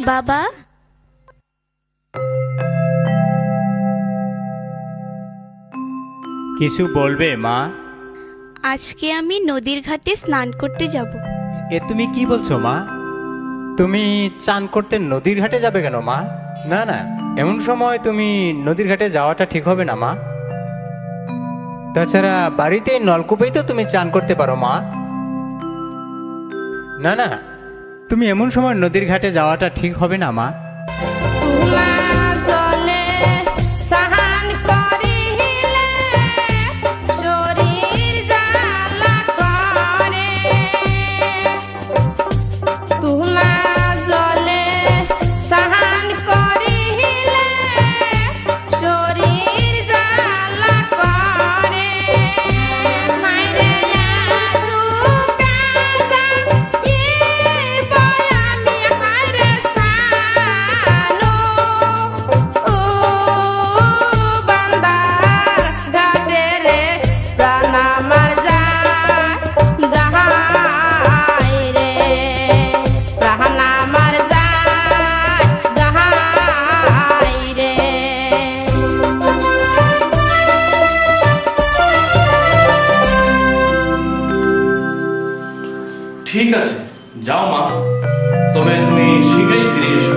বাবা, কিছু বলবে মা? আজকে আমি নদীর ঘাটে স্নান করতে যাব। এ তুমি কি বলছো মা? তুমি চান করতে নদীর ঘাটে যাবে কেন মা? না না, এমন সময় তুমি নদীর ঘাটে যাওয়াটা ঠিক হবে না মা। তাছাড়া বাড়িতে নলকূপেই তো তুমি চান করতে পারো মা। না না, তুমি এমন সময় নদীর ঘাটে যাওয়াটা ঠিক হবে না মা। ঠিক আছে, যাও মা, তবে তুমি শীঘ্রই ফিরে এসো।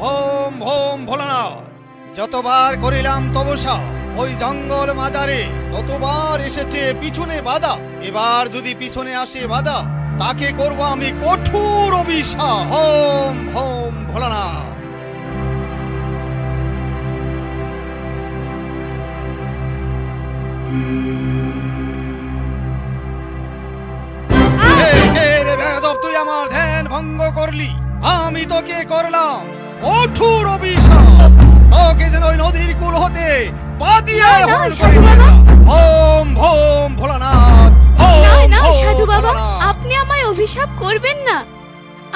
ওম ভোম ভোলানাথ, যতবার করিলাম তপস্যা ওই জঙ্গল মাজারে, ততবার এসেছে পিছনে বাধা। এবার যদি পিছনে আসে বাধা, তাকে করব আমি কঠোর অভিশাপ। ওম ভোম ভোলানাথ। তুই আমার ধ্যান ভঙ্গ করলি, আমি তোকে করলাম কঠোর অভিশাপ। তোকে যেন ওই নদীর কূল হতে পা দিয়ে হরণ করে নিয়ে যা। ওম ভোম ভোলানাথ। না সাধু বাবা, আপনি আমায় অভিশাপ করবেন না।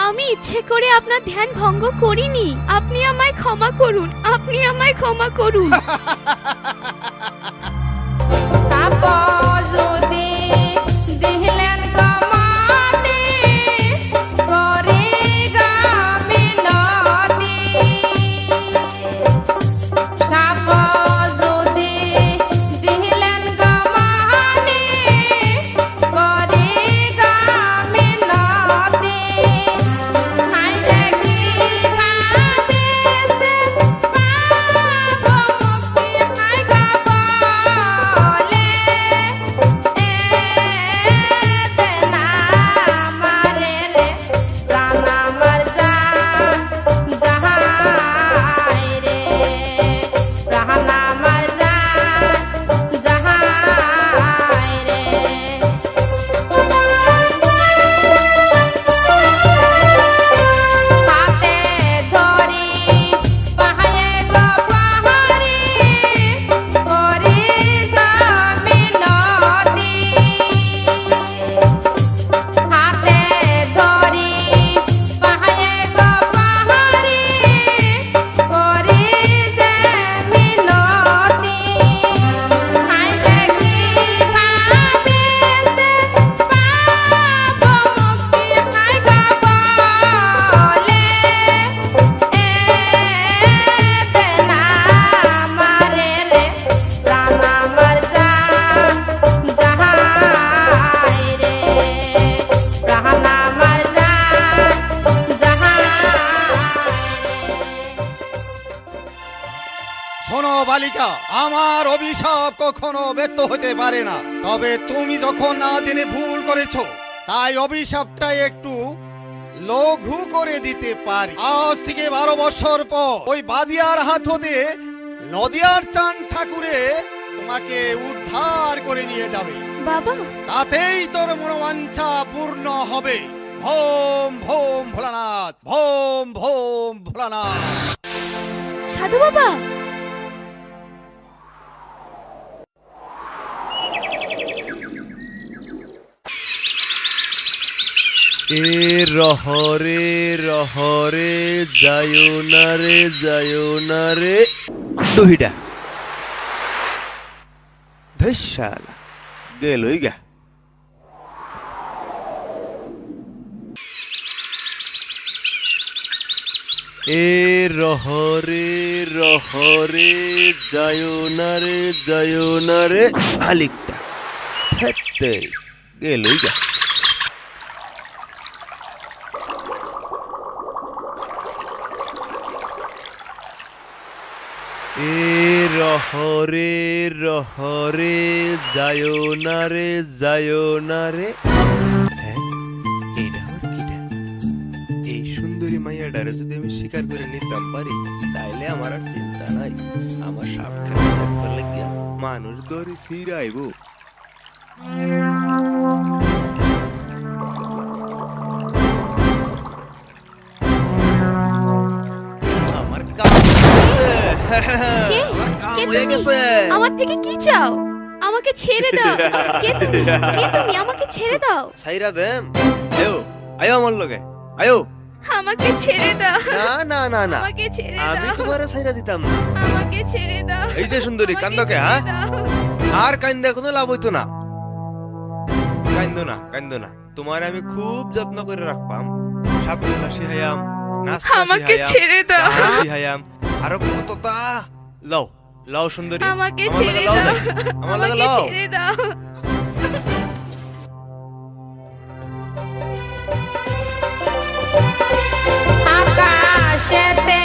আমি ইচ্ছে করে আপনার ধ্যান ভঙ্গ করিনি। আপনি আমায় ক্ষমা করুন, আপনি আমায় ক্ষমা করুন। শোনো বালিকা, আমার অভিশাপ কখনো ব্যর্থ হতে পারে না। তবে তুমি যখন না জেনে ভুল করেছো, তাই অভিশাপটা একটু লঘু করে দিতে পারি। আজ থেকে 12 বছর পর ওই বাদিয়ার হাত হতে নদিয়ার চান ঠাকুরে তোমাকে উদ্ধার করে নিয়ে যাবে। বাবা, তাতেই তোর মনোবাঞ্ছা পূর্ণ হবে। Vom vom Bholanath, vom vom Bholanath. সাধু বাবা, এ রহরে রহরে যায়ো না রে দহিটা ধেসালা গেলই গা এ রহরে রহরে যায়ো না রে শালিকটা হেতে গেলই গা এ রহরে রহরে যায়ো না রে হ্যাঁ এইটা আমার কিটা এই সুন্দরী মাইয়াটারে যদি আমি স্বীকার করে নিতাম পারি তাইলে আমার আর চিন্তা নাই আমার সাবধানে থাকবার লাগিয়া মানুষ ধরে ফিরাইব আমার কাম কে? কে হয়ে তুমি? গেছে আমার থেকে কি চাও? আমাকে ছেড়ে দাও। কে তুমি? কে তুমি? আমাকে ছেড়ে দাও। সাইরা দেম আয়ো আয়ো আমার লগে আয়ো আমাকে ছেড়ে দাও। না আমাকে ছেড়ে আমি দাও। তোমারে সাইরা দিতাম না আমাকে ছেড়ে দাও। এই যে সুন্দরী আমাকে কান্দো কে ছেড়ে হ্যাঁ দাও। আর কান্দে কোনো লাভ হইতো না কান্দো না তোমার আমি খুব যত্ন করে রাখবাম সাবধানে শিহায়াম নাস্তা আমাকে শিহায়াম ছেড়ে দাও। চা শিহায়াম আরো কতটা লও লও সুন্দরী আমাকে আমার ছেড়ে লগে লও দাও। যাই। আমার লগে আমাকে লও ছেড়ে দাও। আকাশেতে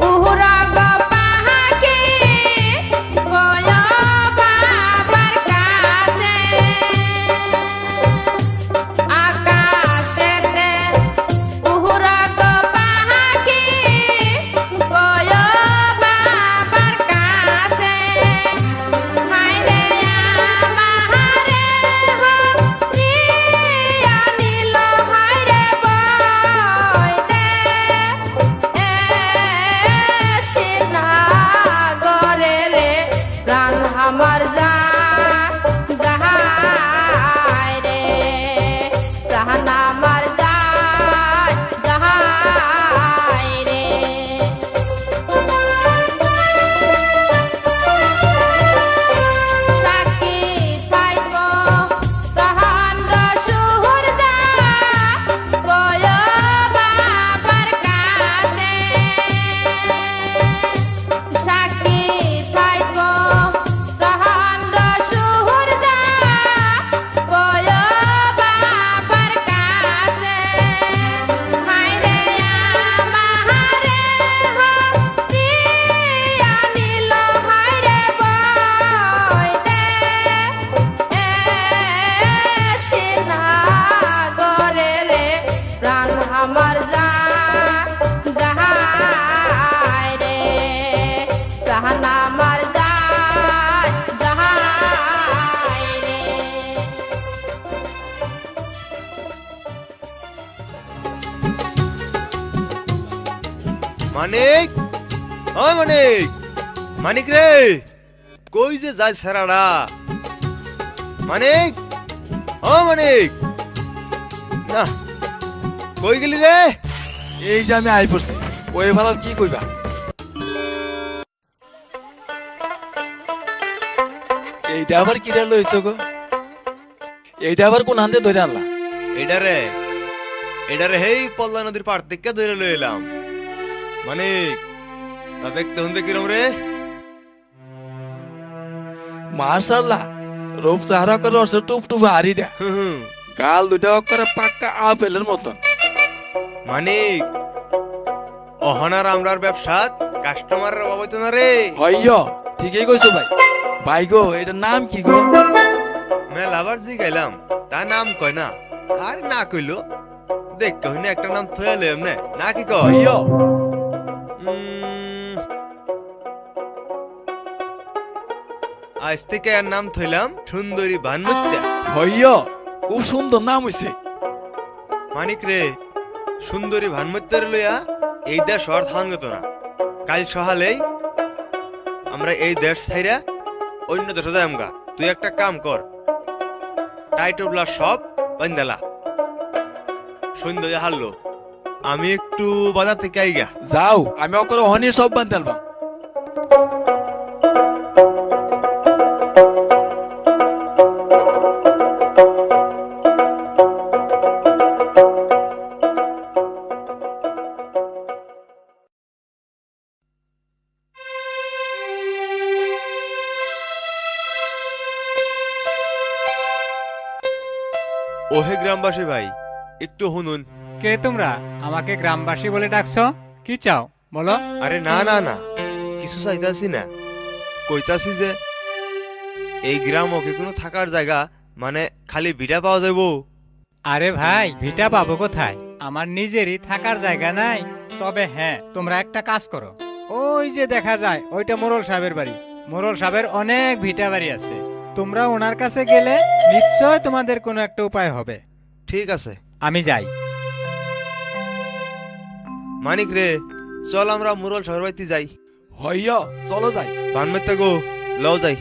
উহুরাগ পাহাকে গয়া বাবার কাছে আকাশেতে উহুরাগ পাহাকে গয়া বাবার কাছে মাইরে আমারে হরিয়া নীল হায়রে বই দে সিনা গরে রে প্রাণ আমার যাহাই রে প্রাণ আমার যাহাই রে সাকি থাইকো তহান্দ্র সুহৃদা গয় বাবার কাছে সাকি থাইকো তহান্দ্র সুহৃদা গয় বাবার কাছে হায়রে আমারে হরিয়া নীল হায়রে বই দে সিনা গরে রে প্রাণ আমার যাহাই রে প্রাণ আমার যাহাই রে মানিক ও মানিক রে কই যে যায় সারাড়া মানিক ও মানিক না কই গেলি রে এই যে আমি আই পড়ছি ওই ভালো কি কইবা এইটা আবার কিটা লইছো গো এইটা আবার কোন হাতে ধরে আনলা এডারে হেই পল্লা নদীর পাড় থেকে ধরে লই এলাম মানিক তা দেখতে হুন্দে কিরম রে মাশাআল্লাহ রূপ চেহারা করে রসে টুপ টুপ হারিটা গাল দুটা করে পাক্কা আপেলের মতন মানিক অহনার আমরার ব্যবসাত কাস্টমারের অভাব হইতো না রে হইয় ঠিকই কইছো ভাই ভাই গো এটার নাম কি গো মেলা আবার জি গাইলাম তা নাম কয় না আর না কইলো দেখ কহিনে একটা নাম থয়ালে এমনে না কি কয় হইয় আজ থেকে এর নাম থইলাম সুন্দরী ভানুত্যা হইয় খুব সুন্দর নাম হইছে মানিক রে সুন্দরী ভানুত্যের লইয়া এই দেশ আর থান গত না কাল সহালেই আমরা এই দেশ ছাইরা অন্য দেশে যাই আমগা তুই একটা কাম কর টাইটবলা সব বান্দালা সন্ধ্যা হয়ে হারলো, আমি একটু বাজার থেকে আইগা। যাও, আমি অকর হনি সব বানতে আলবাম। ওহে গ্রামবাসী ভাই, একটু শুনুন। কে তোমরা আমাকে গ্রামবাসী বলে ডাকছো? কি চাও বলো? আরে না না না, কিছু চাইতাছি না, কইতাছি যে এই গ্রাম ওকে কোনো থাকার জায়গা, মানে খালি ভিটা পাওয়া যাবো? আরে ভাই, ভিটা পাবো কোথায়? আমার নিজেরই থাকার জায়গা নাই। তবে হ্যাঁ, তোমরা একটা কাজ করো, ওই যে দেখা যায় ওইটা মোরল সাহেবের বাড়ি। মোরল সাহেবের অনেক ভিটা বাড়ি আছে, তোমরা ওনার কাছে গেলে নিশ্চয় তোমাদের কোনো একটা উপায় হবে। ঠিক আছে, আমি যাই। মানিক রে, চল আমরা মুরল শহর বাড়িতে যাই। হইয়া চলো যাই। বানমেতে গো, লও যাই।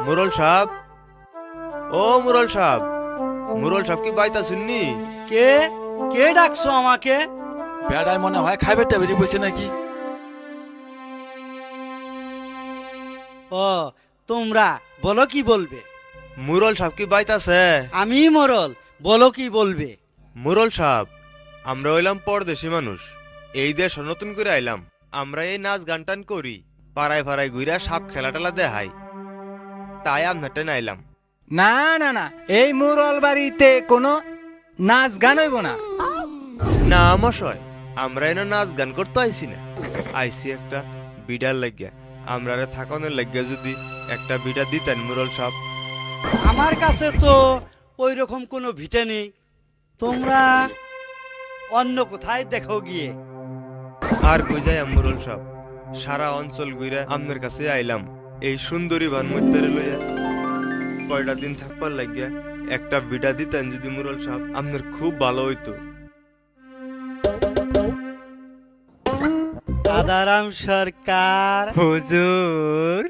মুরল সাহেব, ও মুরল সাহেব, মুরল সাহেব কি বাইতা শুননি? কে কে ডাকছো আমাকে? বেড়ায় মনে হয় খাইবে টেবিলি বসে নাকি। ও তোমরা বলো কি বলবে? মুরল সাহেব কি বাইতাছে? আমি মরল, বলো কি বলবে? মুরল সাহেব, আমরা হইলাম পরদেশি মানুষ, এই দেশ নতুন করে আইলাম। আমরা এই নাচ গান টান করি, পাড়ায় পাড়ায় ঘুরা সাপ খেলা টেলা দেখাই, তাই আপনারটা নাইলাম। না না না, এই মোরল বাড়িতে কোনো নাচ গান হইব না। না মশাই, আমরা এনে নাচ গান করতে আইছি না, আইছি একটা বিডার লাগিয়া। আমরা থাকানোর লাগিয়া যদি একটা বিডা দিতেন মুরল সাহেব। আমার কাছে তো ওই রকম কোনো ভিটে নেই, তোমরা অন্য কোথায় দেখো গিয়ে। আর কই যাই মুরল সাহেব, সারা অঞ্চল ঘুরা আপনার কাছে আইলাম এই সুন্দরী ভান মধ্যে লইয়া। কয়টা দিন থাকবার লাগিয়া একটা বিডা দিতেন যদি মুরল সাহেব, আপনার খুব ভালো হইতো। দাদারাম সরকার, হুজুর,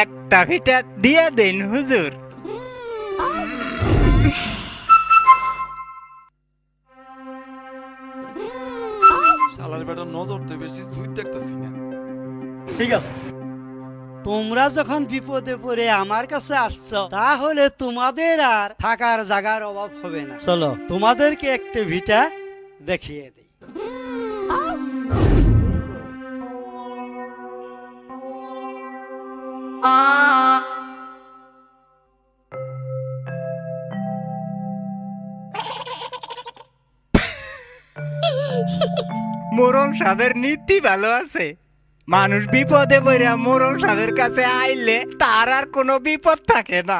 একটা ভিটা দিয়ে দেন হুজুর। শালার বেটা নজর তো বেশি জুই দেখতেছি না। ঠিক আছে, তোমরা যখন বিপদে পড়ে আমার কাছে আসছো, তাহলে তোমাদের আর থাকার জায়গার অভাব হবে না। চলো তোমাদেরকে একটা ভিটা দেখিয়ে দিই। মোরল সাহেবের নীতি ভালো আছে, মানুষ বিপদে পড়ে মোরল সাহেবের কাছে আইলে তার আর কোনো বিপদ থাকে না।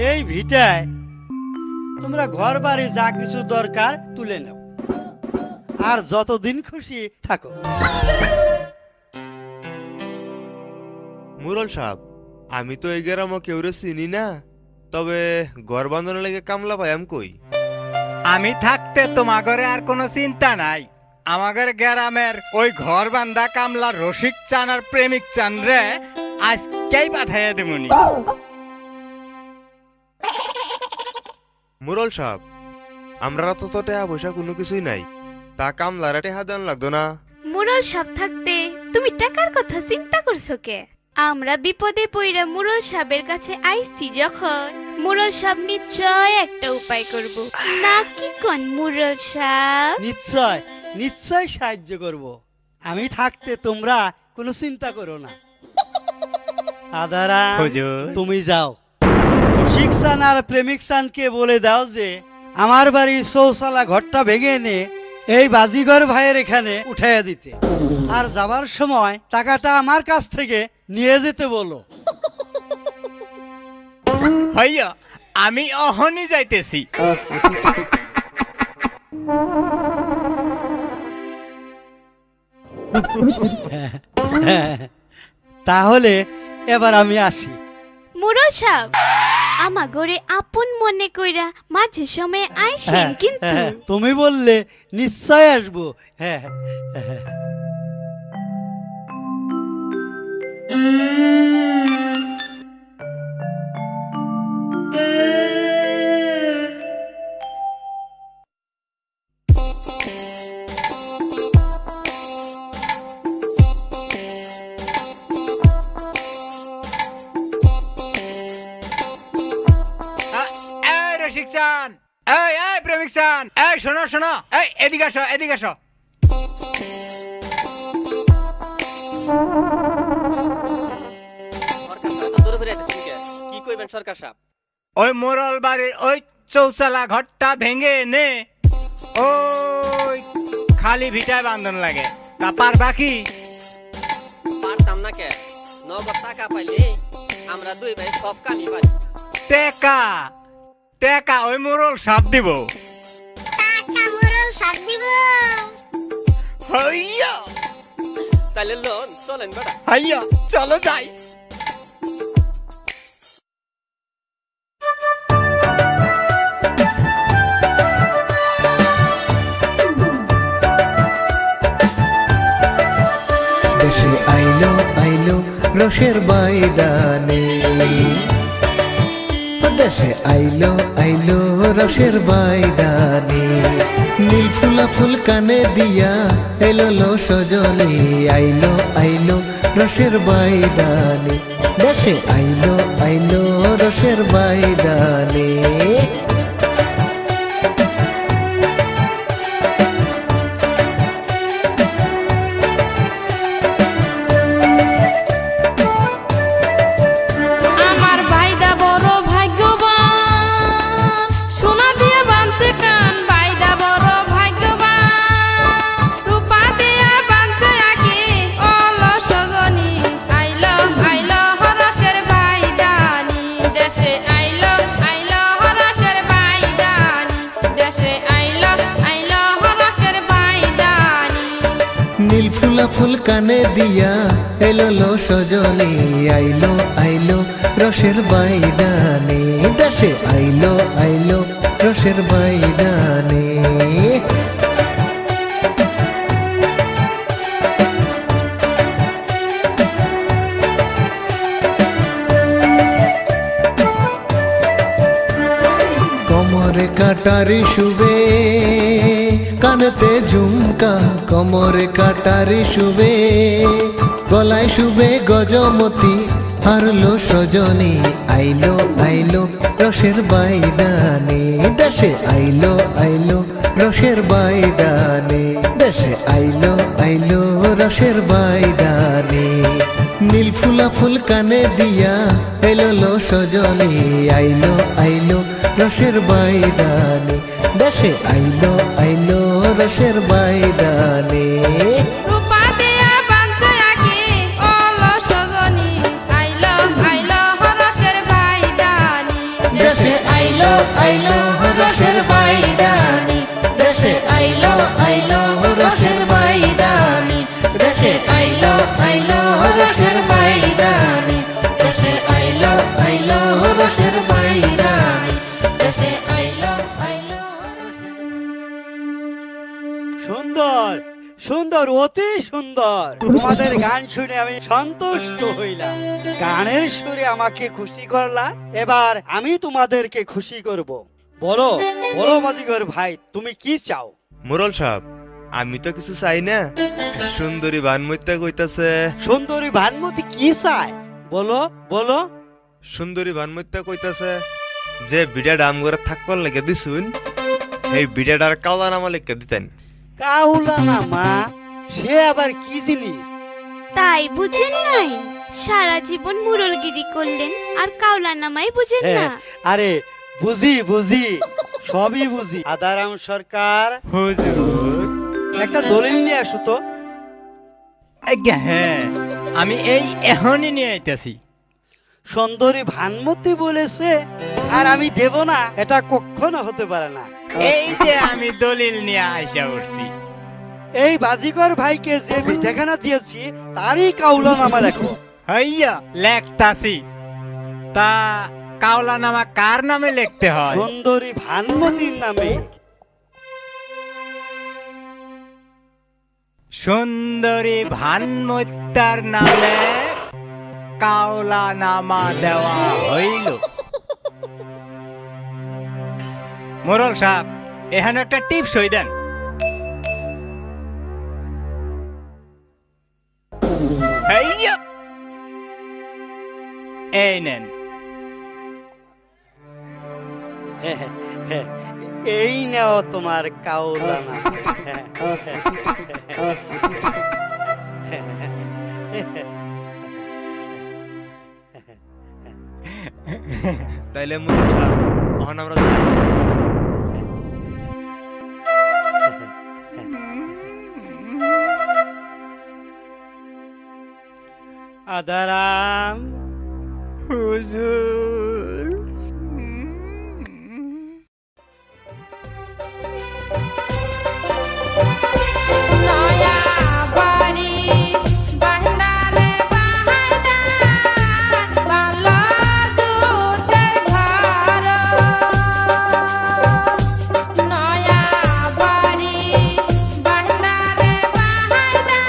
এই ভিটায় তোমরা ঘর বাড়ি যা কিছু দরকার তুলে নাও, আর যতদিন খুশি থাকো। মুরল সাহেব, আমি তো এই গ্রামও কেউরে চিনি না, তবে ঘর বাঁধানোর লেগে কামলা পাইম কই? আমি থাকতে তোমাগরে আর কোনো চিন্তা নাই। আমাদের গ্রামের ওই ঘর বান্ধা কামলা রসিক চান আর প্রেমিক চান রে আজকেই পাঠাইয়া দেবনি। মুরল সাহেব, আমরা তো টাকা পয়সা কোনো কিছুই নাই, তা কামলারা টেহা দেন লাগতো না? মুরল সাহেব থাকতে তুমি টাকার কথা চিন্তা করছো কে? আমরা বিপদে পইরা মুরল সাহেবের কাছে আইছি যখন, মুরল সাহেব নিশ্চয় একটা উপায় করব, নাকি কোন মুরল সাহেব? নিশ্চয় নিশ্চয় সাহায্য করব। আমি থাকতে তোমরা কোনো চিন্তা করো না। আদারা, হুজুর, তুমি যাও রসিক চান আর প্রেমিক চানকে বলে দাও যে আমার বাড়ির চৌচালা ঘরটা ভেঙে এনে এই বাজিঘর ভাইয়ের এখানে উঠাইয়া দিতে, আর যাবার সময় টাকাটা আমার কাছ থেকে নিয়ে যেতে বলো। ভাইয়া আমি অহনি যাইতেছি। তাহলে এবার আমি আসি। মুরল সাহেব আমা গরে আপন মনে কইরা মাঝে সময় আইসেন কিন্তু। তুমি বললে নিশ্চয় আসবো। হ্যাঁ হ্যাঁ। এই রসিক চান, এই প্রেমিক চান, এই শোনো শোনো, এই এদিকে আসো এদিকে আসো। কি কইবেন সরকার সাহেব? ওই মোরল বাড়ির ওই চৌচালা ঘরটা ভেঙে নে, ওই খালি ভিটায় বান্ধন লাগে, তা পারবা কি? পারতাম না কে, নগদ টাকা পাইলে আমরা দুই ভাই সব কামই পারি। টেকা টেকা ওই মোরল সাপ দিব। হইয়া তাইলে লোন চলেন বেটা। হইয়া চলো যাই। দেশে আইলো আইলো রসের বাইদানে, দেশে আইলো আইলো রসের বাইদানে, নীল ফুলা ফুল কানে দিয়া এলো লো সজনে, আইলো আইলো রসের বাইদানে, দেশে আইলো আইলো রসের বাইদানে। আমার ভাইদা বড় ভাগ্যবান, সোনা দিয়ে বানছে কান, ভাইদা বড় ভাগ্যবান, রূপা দিয়ে বানছে আগে অলস সজনী, আইলো আইলো হরসের বাইদানি, দেশে আইলো আইলো হরসের বাইদানি, দেশে আইলো আইলো হরসের বাইদানি। নীল ফুলা ফুল কানে দিয়া এলো লো সজনে, আইলো আইলো রসের বাইদানে, দেশে আইলো আইলো রসের বাইদানে। কমরে কাটারি শুবে কানেতে ঝুমকা, কমরে কাটারি শুবে গলায় শুবে গজমতি, হারলো সজনী, আইলো আইলো রসের বাইদানে, দেশে আইলো আইলো রসের বাইদানে, দেশে আইলো আইলো রসের বাইদানে। নীল ফুলা ফুল কানে দিয়া এলো লো সজনী, আইলো আইলো রসের বাইদানে, দেশে আইলো আইলো রসের বাইদানে। রূপা দিয়া বানছে আগে অলস সজনী, আইলো আইলো হরসের বাইদানি, দেশে আইলো আইলো রসের বাইদানি, দেশে আইলো আইলো রসের বাইদানি, দেশে আইলো আইলো রসের বাইদানি, দেশে আইলো আইলো রসের বাইদানি, দেশে আইলো আইলো। সুন্দর সুন্দর, অতি সুন্দর। তোমাদের গান শুনে আমি সন্তুষ্ট হইলাম। গানের সুরে আমাকে খুশি করলা, এবার আমি তোমাদেরকে খুশি করব। বলো বলো বাজিগর ভাই, তুমি কি চাও? মোরল সাহেব, আমি তো কিছু চাই না, সুন্দরী ভানমত্যা কইতাছে। সুন্দরী ভানুমতি কি চায়? বলো বলো। সুন্দরী ভানমত্যা কইতাছে যে বিড়া ডাম করে থাকবার লেগে দিছুন, এই বিড়াটার কালা নামা লেগে দিতেন। কাউলা না মা, সে আবার কি জিনিস? তাই বুঝেন নাই? সারা জীবন মুরলগিরি করলেন আর কাউলা নামাই বুঝেন না? আরে বুঝি বুঝি, সবই বুঝি। আদারাম সরকার, হুজুর। একটা দলিল নিয়ে আসো তো। আজ্ঞা হ্যাঁ, আমি এই এখনই নিয়ে আইতাছি। সুন্দরী ভানমতি বলেছে আর আমি দেব না, এটা কখনো হতে পারে না। এই যে আমি দলিল নিয়ে আইসা উঠছি। এই বাজিকর ভাইকে যে ভিটাখানা দিয়েছি তারই কাউলানামা লেখো। হইয়া লেখতাছি। তা কাওলানামা কার নামে লিখতে হয়? সুন্দরী ভানমতির নামে। সুন্দরী ভানমত্যার নামে কাওলানামা দেওয়া হইল। মোরল সাহেব, এখানে একটা টিপস হই দেন। হইয়া। এই নেন। এই নেও তোমার কাউলানা। তাইলে মুরুল সাহেব এখন আমরা যাই। আদারাম হুজুর। নয়া বাড়ি বান্দারে বাহাদা বালা দুতের ঘর নয়া বাড়ি বান্দারে বাহাদা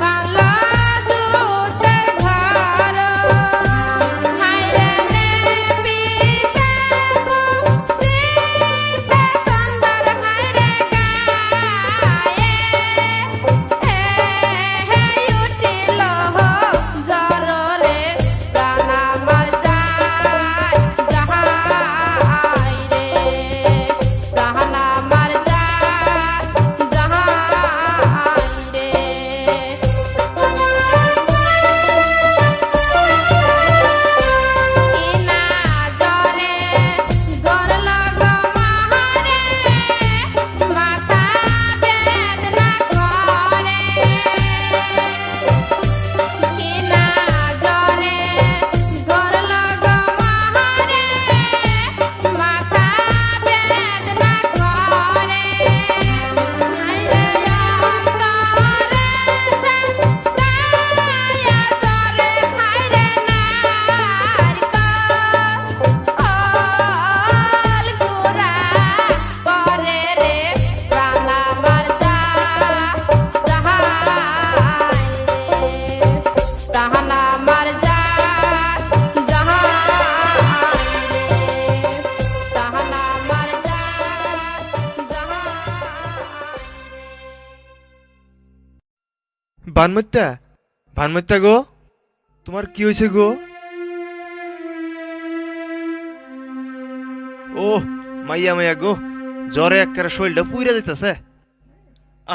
বালা দুতের ঘর হায়রে নেবিতে সিতে সুন্দর হায়রে ভানমত্যা, ভানমত্যা গো, তোমার কি হয়েছে গো? ও মাইয়া মাইয়া গো, জ্বরে একেবারে শরীরটা পুইরা দিতেছে।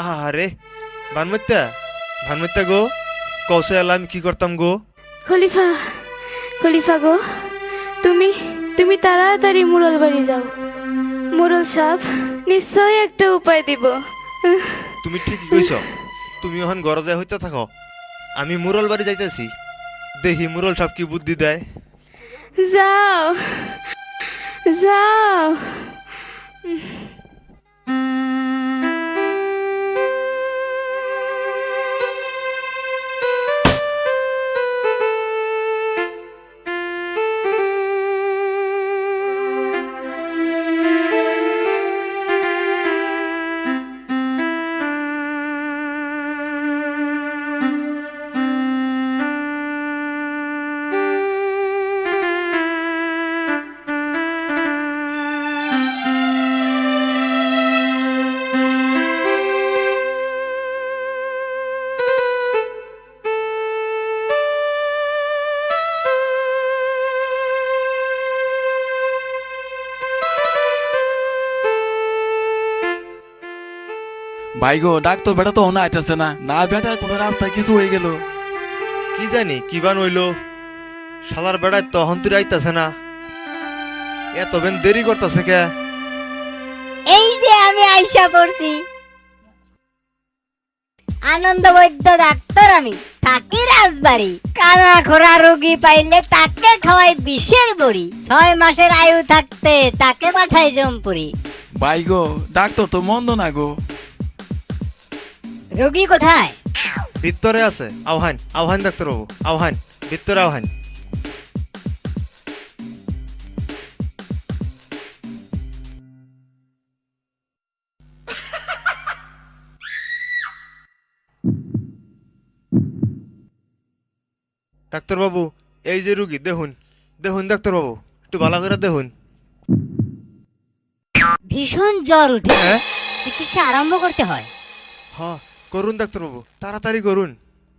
আহারে ভানমত্যা, ভানমত্যা গো, কৌশে আমি কি করতাম গো? খলিফা, খলিফা গো, তুমি তুমি তাড়াতাড়ি মুরল বাড়ি যাও। মুরল সাহেব নিশ্চয় একটা উপায় দিব। তুমি ঠিকই কইছ, তুমি এখন ঘরে যায় হইতে থাকো, আমি মুরল বাড়ি যাইতেছি, দেখি মুরল সাহেব কি বুদ্ধি দেয়। যাও যাও। ভাই গো, ডাক্তার বেটা তো না আইতেছে না, না বেটা কোনো রাস্তায় কিছু হয়ে গেল। কি জানি কি বান হইল, শালার বেড়ায় তখন তুই আইতাছে না, এত বেন দেরি করতেছে কে? আমি আইসা পড়ছি। আনন্দ বৈদ্য ডাক্তার আমি, থাকি রাজবাড়ি। কানা খোরা রোগী পাইলে তাকে খাওয়াই বিষের বড়ি। 6 মাসের আয়ু থাকতে তাকে পাঠাই জমপুরি। ভাই গো, ডাক্তার তো মন্দ না গো। রোগী কোথায়? ভিতরে আছে। আহ্বান আহ্বান ডাক্তারবাবু, আহ্বান ভিতরে আহ্বান। ডাক্তারবাবু, এই যে রুগী, দেখুন দেখুন ডাক্তারবাবু, একটু ভালো করে দেখুন। ভীষণ জ্বর উঠে, হ্যাঁ চিকিৎসা আরম্ভ করতে হয়। হ্যাঁ করুন ডাক্তারবাবু, তাড়াতাড়ি করুন।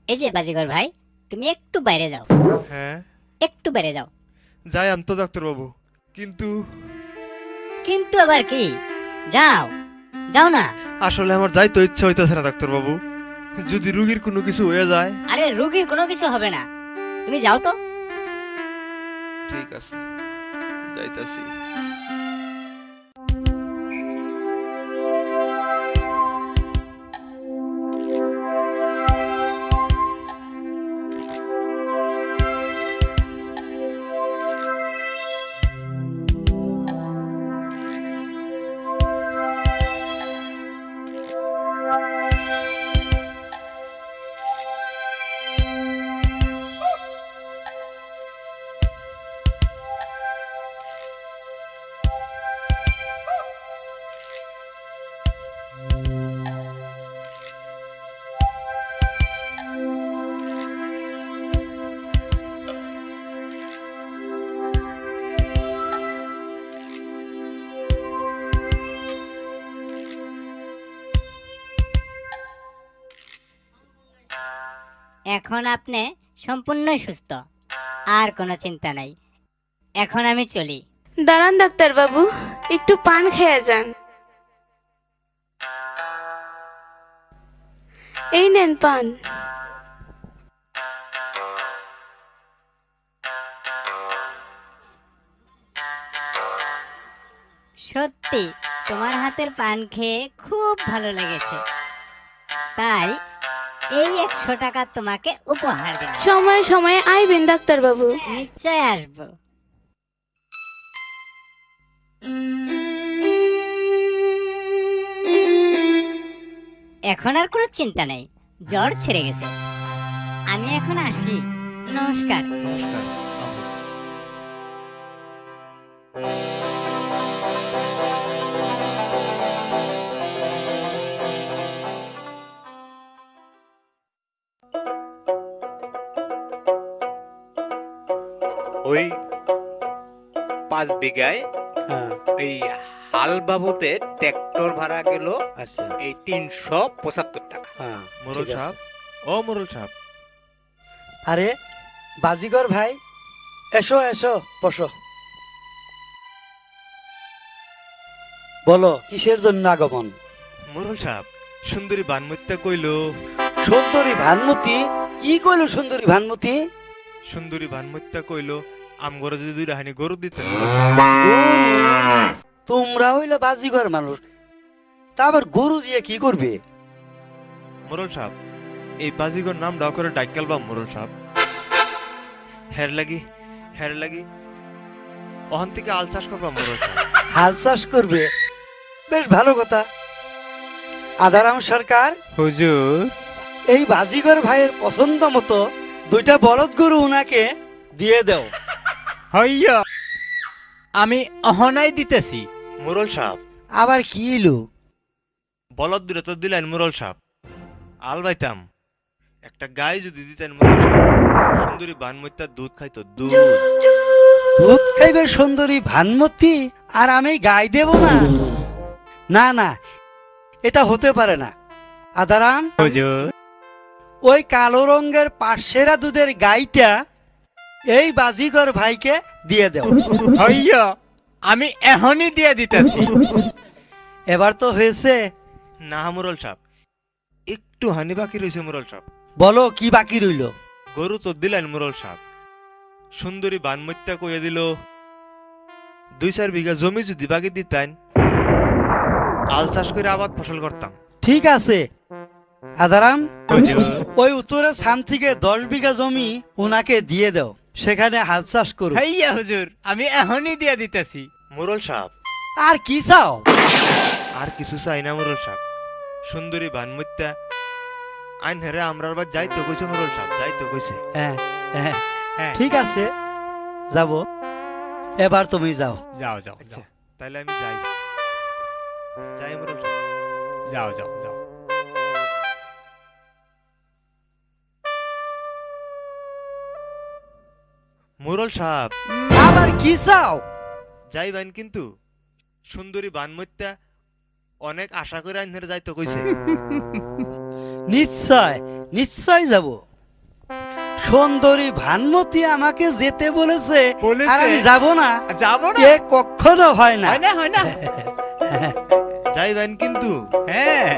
এই যে বাজিগর ভাই, তুমি একটু বাইরে যাও। হ্যাঁ একটু বাইরে যাও। যাই আম তো ডাক্তারবাবু, কিন্তু কিন্তু আবার কি? যাও যাও না। আসলে আমার যাইতে ইচ্ছা হইতেছে না ডাক্তারবাবু। যদি রুগীর কোনো কিছু হয়ে যায়। আরে রোগীর কোনো কিছু হবে না, তুমি যাও তো। ঠিক আছে, যাইতাছি। এখন আপনি সম্পূর্ণ সুস্থ, আর কোনো চিন্তা নাই। এখন আমি চলি। দাঁড়ান ডাক্তার বাবু, একটু পান খেয়ে যান। এই নেন পান। সত্যি তোমার হাতের পান খেয়ে খুব ভালো লেগেছে, তাই এই 100 টাকা তোমাকে উপহার দিলাম। সময়ে সময়ে আইবেন ডাক্তার বাবু। নিশ্চয় আসবো। এখন আর কোনো চিন্তা নেই, জ্বর ছেড়ে গেছে। আমি এখন আসি, নমস্কার। নমস্কার। ওই 5 বিঘায় এই হাল বাবুতে ট্র্যাক্টর ভাড়া গেল এই 375 টাকা। মোরল সাহেব, ও মোরল সাহেব। আরে বাজিগর ভাই, এসো এসো, বসো। বলো, কিসের জন্য আগমন? মোরল সাহেব, সুন্দরী বানমত্যা কইলো। সুন্দরী ভানমতি? কি কইলো সুন্দরী ভানমতি? সুন্দরী বানমত্যা কইলো আমগরে যদি 2 রাহানি গরু দিতে। তোমরা হইলে বাজিগর মানুষ, তা আবার গরু দিয়ে কি করবে? মোরল সাহেব, এই বাজিগর নাম ডাক করে ডাইকাল বা মোরল সাহেব। হের লাগি ওখান থেকে আল চাষ করবা মোরল সাহেব। হাল চাষ করবে? বেশ ভালো কথা। আদারাম সরকার, হুজুর, এই বাজিগর ভাইয়ের পছন্দ মতো 2টা বলদ গরু উনাকে দিয়ে দাও। হইয়া আমি অহনাই দিতেছি। মোরল সাহেব, আবার কি ইলু? বলদ দূরে তো দিলেন মোরল সাহেব, আল বাইতাম একটা গাই যদি দিতেন মোরল সাহেব, সুন্দরী বানমত্যার দুধ খাইতো। দুধ দুধ খাইবে সুন্দরী ভানমতি, আর আমি গাই দেব না? না না, এটা হতে পারে না। আদারাম, হুজুর, ওই কালো রঙের পাশেরা দুধের গাইটা এই বাজিগর ভাইকে দিয়ে দাও। হইয়া আমি এখনই দিয়ে দিতেছি। এবার তো হয়েছে। না মোরল সাহেব, একটু হানি বাকি রয়েছে মোরল সাহেব। বলো, কি বাকি রইল? গরু তো দিলেন মোরল সাহেব, সুন্দরী বানমত্যা কইয়া দিল 2-4 বিঘা জমি যদি বাকি দিতেন আল চাষ করে আবাদ ফসল করতাম। ঠিক আছে আদারাম, হুজুর। ওই উত্তরের সাম থেকে 10 বিঘা জমি ওনাকে দিয়ে দাও, সেখানে হাল চাষ করো। হাইয়া হুজুর, আমি এখনই দিয়া দিতেছি। মোরল সাহেব, আর কি চাও? আর কিছু চাই না মোরল সাহেব। সুন্দরী ভানমত্যা আইন হেরে আমরার বার যাইতো কইছে মোরল সাহেব, যাইতো কইছে। হ্যাঁ হ্যাঁ হ্যাঁ, ঠিক আছে, যাব। এবার তুমি যাও। যাও যাও আচ্ছা যাও তাইলে আমি যাই, যাই মোরল সাহেব। যাও যাও যাও। মোরল সাহেব, আবার কি চাও? যাইবেন কিন্তু সুন্দরী ভানমত্যা অনেক আশা করে আইন হেরে যাইতো কইছে। নিশ্চয় নিশ্চয় যাব। সুন্দরী ভানমতী আমাকে যেতে বলেছে, বলেছে? আর আমি যাব না? যাবো না? এ কখনো হয় না। হয় না, হয় না। যাইবেন কিন্তু। হ্যাঁ।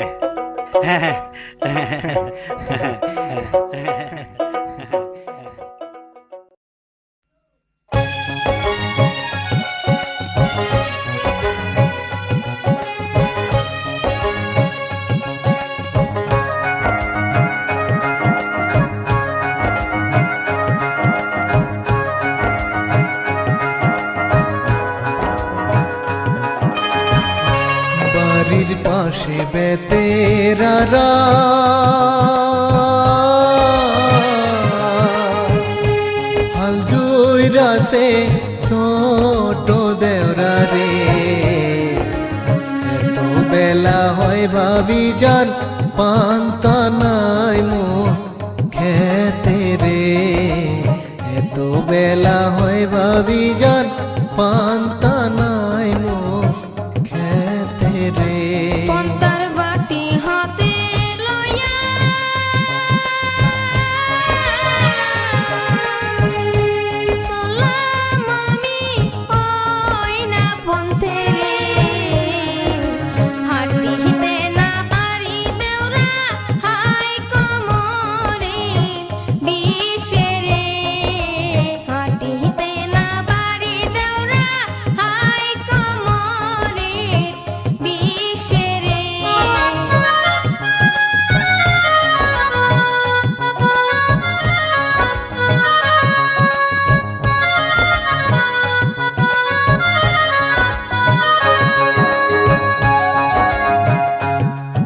বাড়ির পাশে বেতেরারা হাল জুইরাছে ছোট দেওরা রে, এত বেলা হয় ভাবি যান পান্তা নাই মো খেতে রে, এত বেলা হয় ভাবি যান পান্তা নাই মো খেতে রে। পন্তার বাটি হাতে লইয়া চললাম আমি ওই না পন্থে রে, হাঁটিতে না পারি দেওরা হাই কোমরে বিষে রে, হাঁটিতে না পারি দেওরা হাই কোমরে বিষে রে।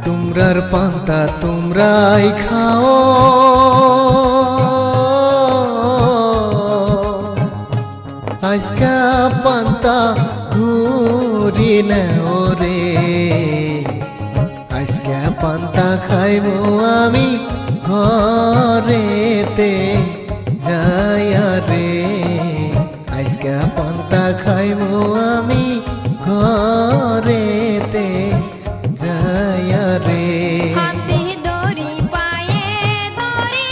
তোমরার পান্তা তোমরাই খাও, আজকা পান্তা ঘুরি নেও রে, আজকা পান্তা খাইব আমি ঘরেতে যাইয়া রে, আজকা পান্তা খাইব আমি ঘরেতে যাইয়া রে। হাতে দড়ি পায়ে দড়ি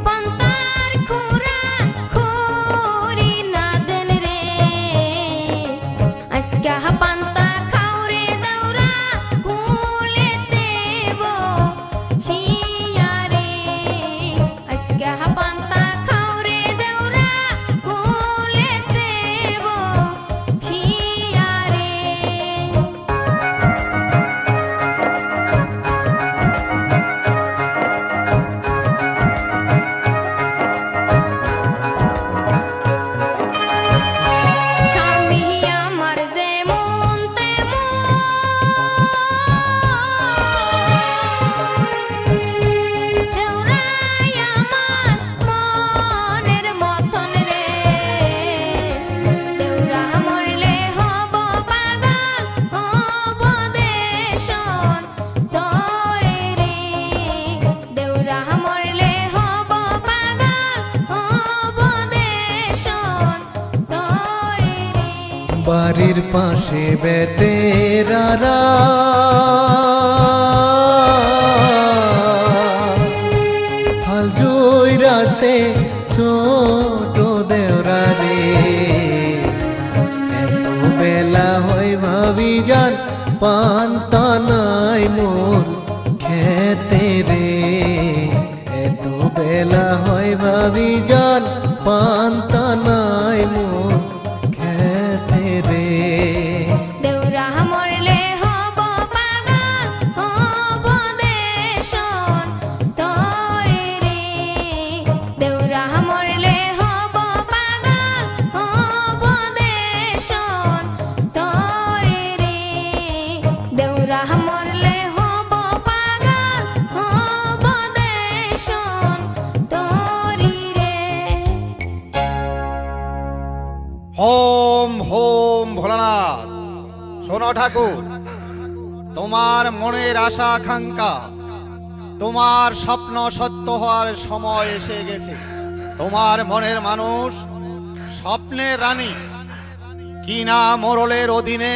পন্তার খুরা খুরি না দেন রে, আজকা পান্তা খাও রে দৌরা কুলে দেব শিয়া রে, আজকা পান্তা খাও রে দৌরা কুলে দেব শিয়া রে। স্বামী আমার যেমন তেমন, দেওরাই আমার মনের মতন রে, দেওরা মরলে হব পাগল হব দেশন তোরে রে, দেওরা মরলে হব পাগল হব দেশন তোরে রে। বাড়ির পাশে বেতেরারা হাল জুইরাছে ছোট দেওরা রে, এত বেলা হয় ভাবি যান পান্তা নাই মোর খেতে রে, এত বেলা হয় ভাবি যান পান্তা নাই মোর শোনো ঠাকুর, তোমার মনের আশা আকাঙ্ক্ষা, তোমার স্বপ্ন সত্য হওয়ার সময় এসে গেছে। তোমার মনের মানুষ, স্বপ্নের রানী কিনা মোরলের অধীনে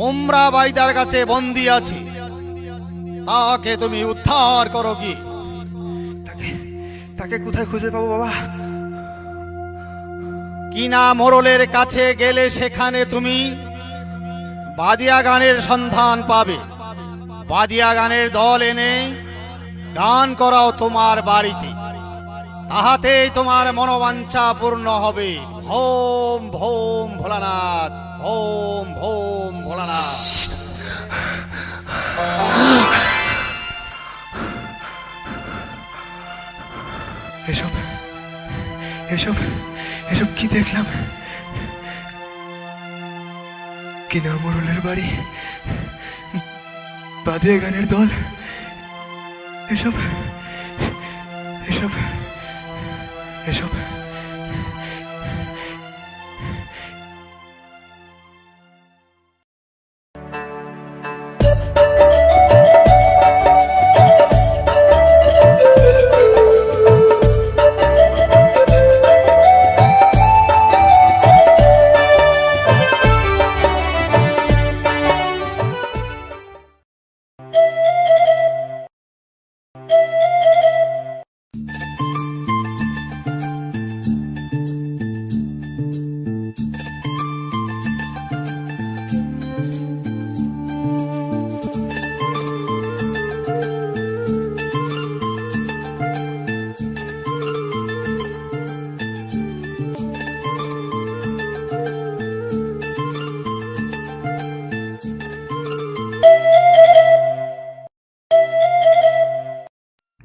উমরা বাইদার কাছে বন্দী আছে। তাকে তুমি উদ্ধার করো কি? তাকে কোথায় খুঁজে পাবো বাবা? কিনা মোরলের কাছে গেলে সেখানে তুমি বাদিয়া গানের সন্ধান পাবে। বাদিয়া গানের দল এনে গান করাও তোমার বাড়িতে, তাহাতেই তোমার মনোবাঞ্ছা পূর্ণ হবে। Vom vom Bholanath, vom vom Bholanath. এসব এসব এসব কি দেখলাম? কিনা মোরলের বাড়ি, বাদিয়া গানের দল, এসব এসব এসব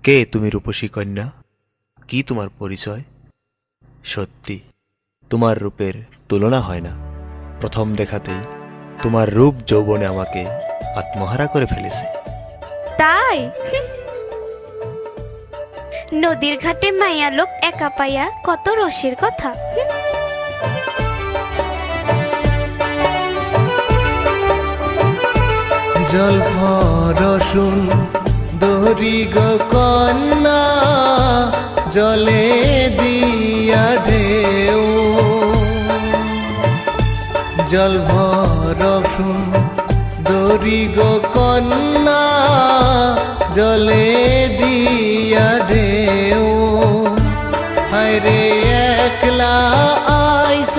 কে তুমি রূপসী কন্যা? কি তোমার পরিচয়? সত্যি তোমার রূপের তুলনা হয় না। প্রথম দেখাতেই তোমার রূপ যৌবনে আমাকে আত্মহারা করে ফেলেছে। তাই নদীর ঘাটে মায়া লোক একা পাইয়া কত রসের কথা। জল ভরসুন দরি গো কন্যা, জলে দিয়া ঢেউ। জল ভরসুন দরি গো কন্যা, জলে দিয়া ঢেউ। হায়রে একলা আইস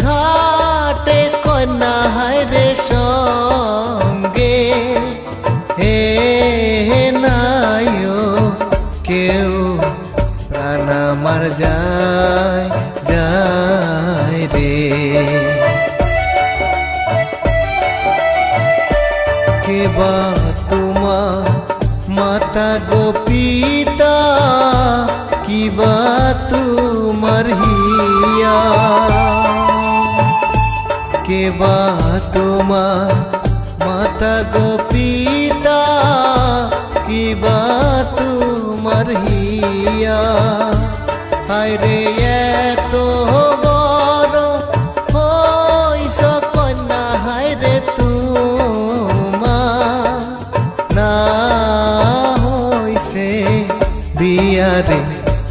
ঘাটে কন্যা, হায়রে সঙ্গে হে নাইও কেউ। প্রাণ আমার যায় যায় রে। কেবা তোমার মাতা গো পিতা, কিবা তোমার হিয়া। কেবা তোমার মাতা গো পিতা, কিবা তোমার হিয়া। হায়রে এত বড় হইস কন্যা, হায়রে তোমার না হইছে বিয়ারে।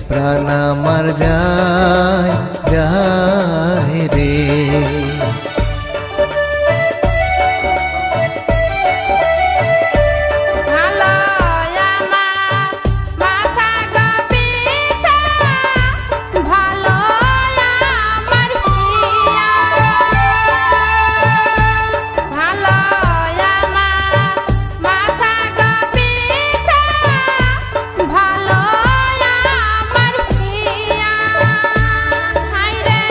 প্রাণ আমার যায় যায় রে। ভালো আমার প্রিয়া, হায়রে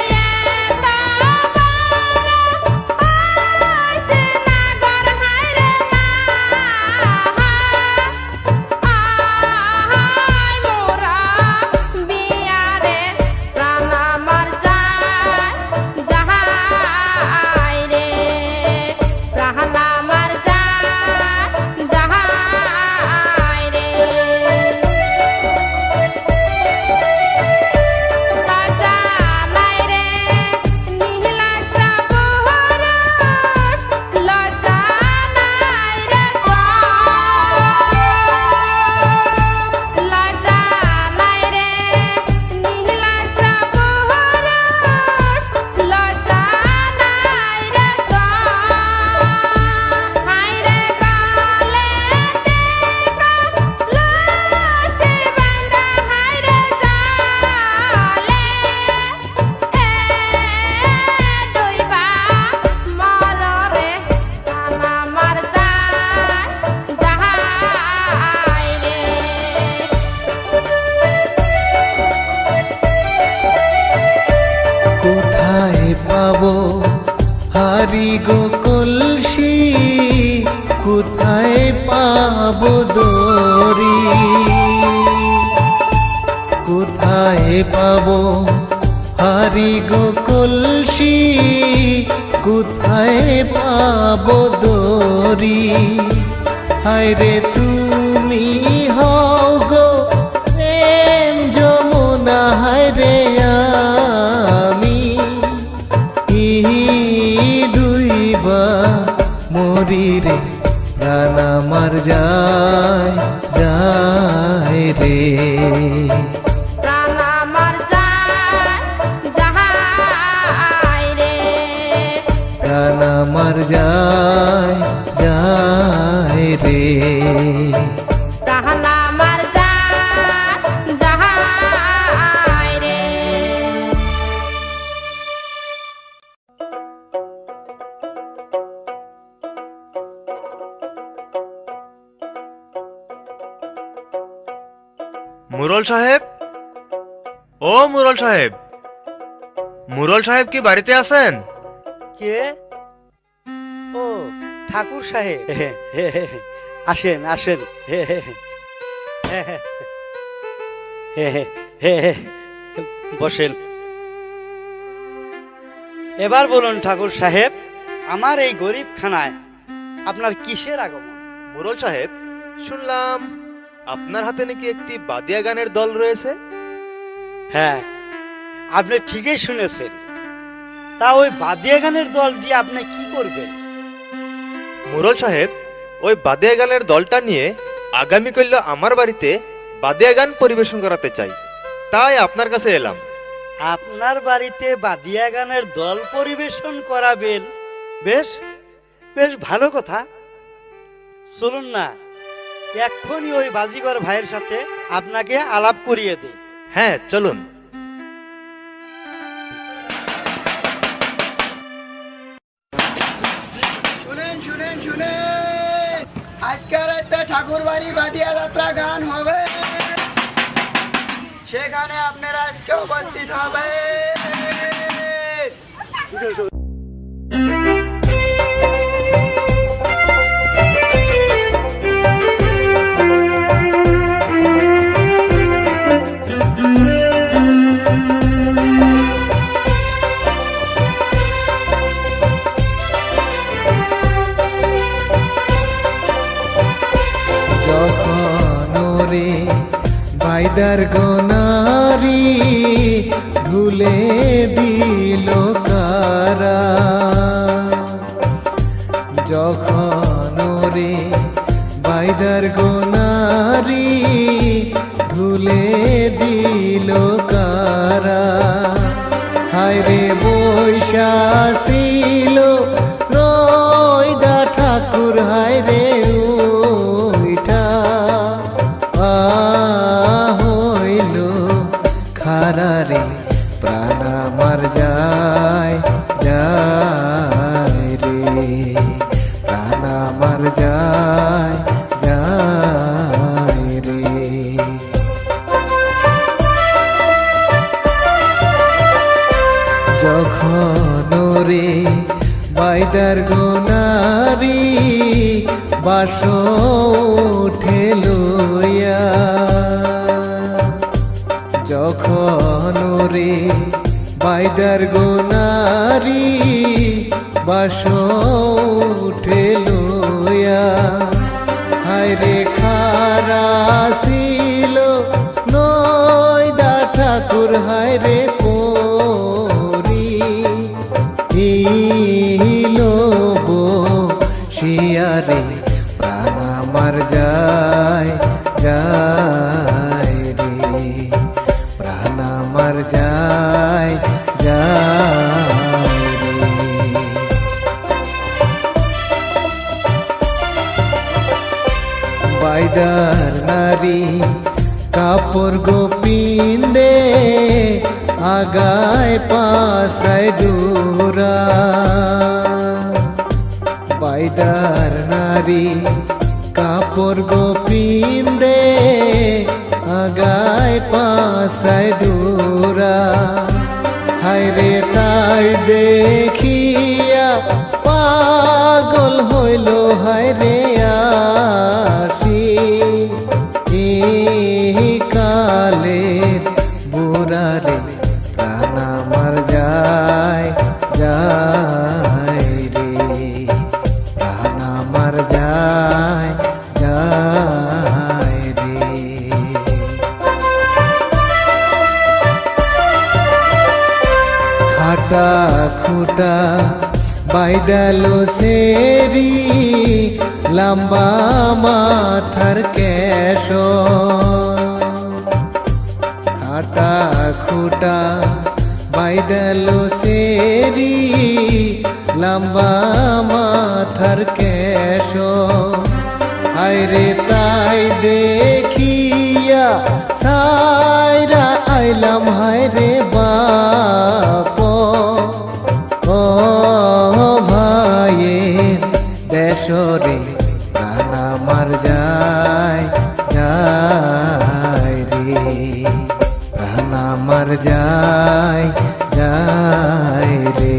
হারি গো কলসি কোথায় পাবো দরি কোথায় পাবো হারি গো কলসি কোথায় পাবো দরি হায়রে তুমি হও গো প্রেম যমুনা হায়রে আমি ডুইবা মরি রে প্রাণ আমার যায় যায় রে প্রাণ আমার যায় রে প্রাণ আমার যায় যায় রে প্রাণ আমার যায় রে মুরল সাহেব, ও মুরল সাহেব, মুরল সাহেব কি বাড়িতে আছেন? কে? ও ঠাকুর সাহেব, আসেন আসেন। বসেন। এবার বলুন ঠাকুর সাহেব, আমার এই গরিব খানায় আপনার কিসের আগমন? মুরল সাহেব, শুনলাম আপনার হাতে নাকি একটি বাদিয়া গানের দল রয়েছে। হ্যাঁ, আপনি ঠিকই শুনেছেন। তা ওই বাদিয়া গানের দল দিয়ে আপনি কি করবেন? মুরল সাহেব, ওই বাদিয়া গানের দলটা নিয়ে আগামীকাল আমার বাড়িতে বাদিয়া গান পরিবেশন করাতে চাই, তাই আপনার কাছে এলাম। আপনার বাড়িতে বাদিয়া গানের দল পরিবেশন করাবেন? বেশ বেশ ভালো কথা। চলুন না, এক্ষুনি ওই বাজিগর ভাইয়ের সাথে আপনাকে আলাপ করিয়ে দিই। হ্যাঁ, চলুন। শুনেন শুনেন শুনেন, আজকের একটা ঠাকুর বাড়ি বাদিয়া যাত্রা গান হবে, সেখানে আপনারা আজকে উপস্থিত হবে। যখন রে বাইদার গোনারি ভুলে দিল কারা, যখন রে বাইদার গোনারি ভুলে দিল কারা, হায়রে বৈশাছিল রইদা ঠাকুর হায়রে উঠা হইল খারারে প্রাণ আমার যায় যায় রে, প্রাণ আমার যায় যায় রে। যখন রে বাইদার গোনারি বাস উঠে লইয়া, যখন রে বাইদার গোনারি বাস উঠে লইয়া, হায়রে খারা ছিল নইদা ঠাকুর হায়রে পরি লোব শিয়ারে প্রাণ আমার যায় যায় রে, প্রাণ আমার যায় যায় রে। বাইদার নারী কাপড় গোপিন্দে আগায় পাশায় ডোরা, বাইদার নারী কাপড় গোপিন্দে আগায় পাশায় ডোরা, হায়রে তাই দেখিয়া পাগল হইল হায় রে আসি কালের বুড়ারে প্রাণ আমার যায় যায় রে প্রাণ আমার যায় যায় রে খাটা খুটা বাইদালো সেরি লম্বা মাথার কেশ খাটা খুটা বাইদালো সেরি লম্বা মাথার কেশ আইরে তাই দেখিয়া সাইরা আইলাম হায়রে বাপ ও ভাইয়ের দেশরে প্রাণ আমার যায় যায় রে প্রাণ আমার যায় যায় রে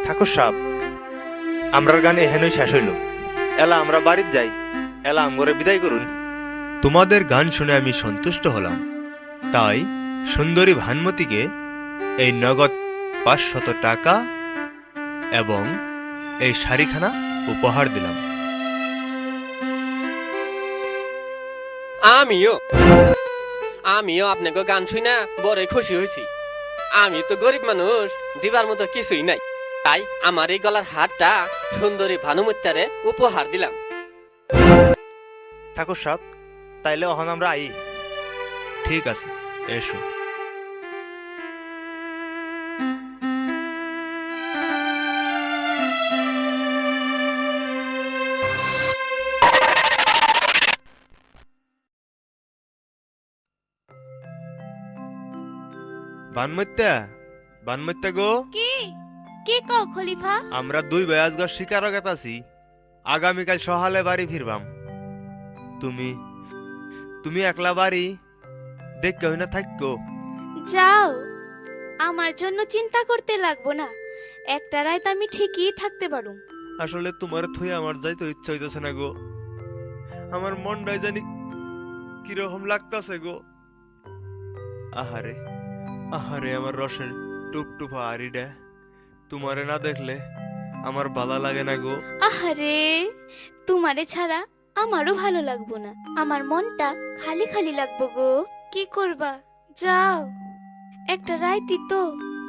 ঠাকুর সাহেব আমরার গান এহেনই শেষ হইল এলা আমরা বাড়িতে যাই এলা আমগরে বিদায় করুন তোমাদের গান শুনে আমি সন্তুষ্ট হলাম তাই সুন্দরী ভানুমতিকে এই নগদ 500 টাকা এবং এই শাড়িখানা উপহার দিলাম আমিও আপনাকে গান শুনা বড় খুশি হয়েছি আমি তো গরিব মানুষ দিবার মতো কিছুই নাই তাই আমার এই গলার হারটা সুন্দরী ভানুমত্যারে উপহার দিলাম ঠাকুর সাহেব তাইলে অহন আমরা আই ঠিক আছে এসো বানমত্যা গো কি কি কও খলিফা আমরা 2 ভাই আজগর শিকার গেতাছি আগামীকাল সকালে বাড়ি ফিরবাম তুমি একলা বাড়ি দেখ কই না থাকো যাও আমার জন্য চিন্তা করতে লাগবো না একটা রাত আমি ঠিকই থাকতে পারু আসলে তোমার থই আমার যাইতে ইচ্ছা হইতাছে না গো আমার মনটাই জানি কিরকম লাগতাছে গো আহারে আহারে আমার রসের টুপটুপা আরিডা তোমারে না দেখলে আমার ভালো লাগে না গো আহারে তোমারে ছাড়া আমারও ভালো লাগবো না আমার মনটা খালি খালি লাগবো গো কি করবা যাও একটা রাইতি তো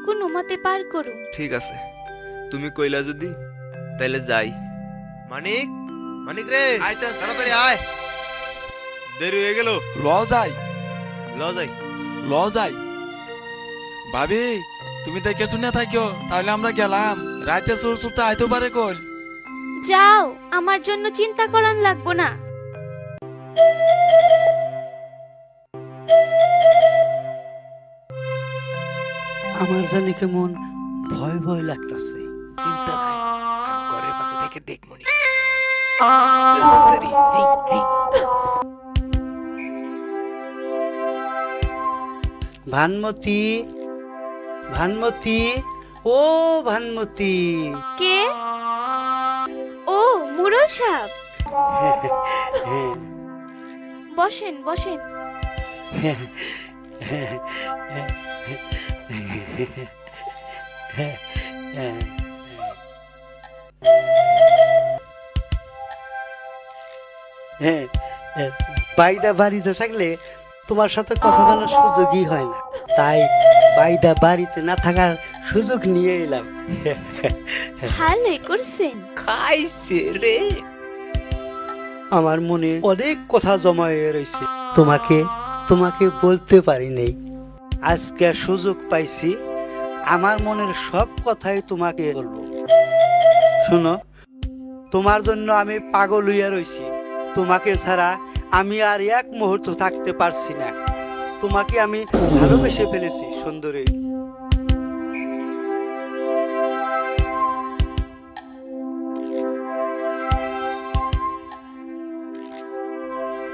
কোনো মতে পার করো ঠিক আছে তুমি কইলা যদি তাইলে যাই মানিক মানিক রে তাড়াতাড়ি আয় দেরি হয়ে গেল ল যাই ল যাই ভাবি তুমি দেখে শুনে থাকিও তাহলে আমরা গেলাম রাতে সুর সুরতে আইতে পারে কল যাও আমার জন্য চিন্তা করান লাগবো না আমার জানি কেমন ভয় ভয় লাগতাছে চিন্তা নাই ঘরের পাশে থেকে দেখমনি ভানুমতি ভানুমতি ও ভানুমতি কে ও মুরল সাহেব বসেন বসেন হ্যাঁ, হ্যাঁ, হ্যাঁ, হ্যাঁ, বাইদা বাড়িতে থাকলে তোমার সাথে কথা বলার সুযোগই হয় না, তাই বাইদা বাড়িতে না থাকার সুযোগ নিয়ে এলাম। ভালোই করছেন। খাইছে রে, আমার মনে অনেক কথা জমা হয়ে রয়েছে, তোমাকে তোমাকে বলতে পারি নাই। আজকে সুযোগ পাইছি, আমার মনের সব কথাই তোমাকে বলবো। শুনো, তোমার জন্য আমি পাগল হইয়া রয়েছি, তোমাকে ছাড়া আমি আর এক মুহূর্ত থাকতে পারছি না। তোমাকে আমি ভালোবেসে ফেলেছি সুন্দরী।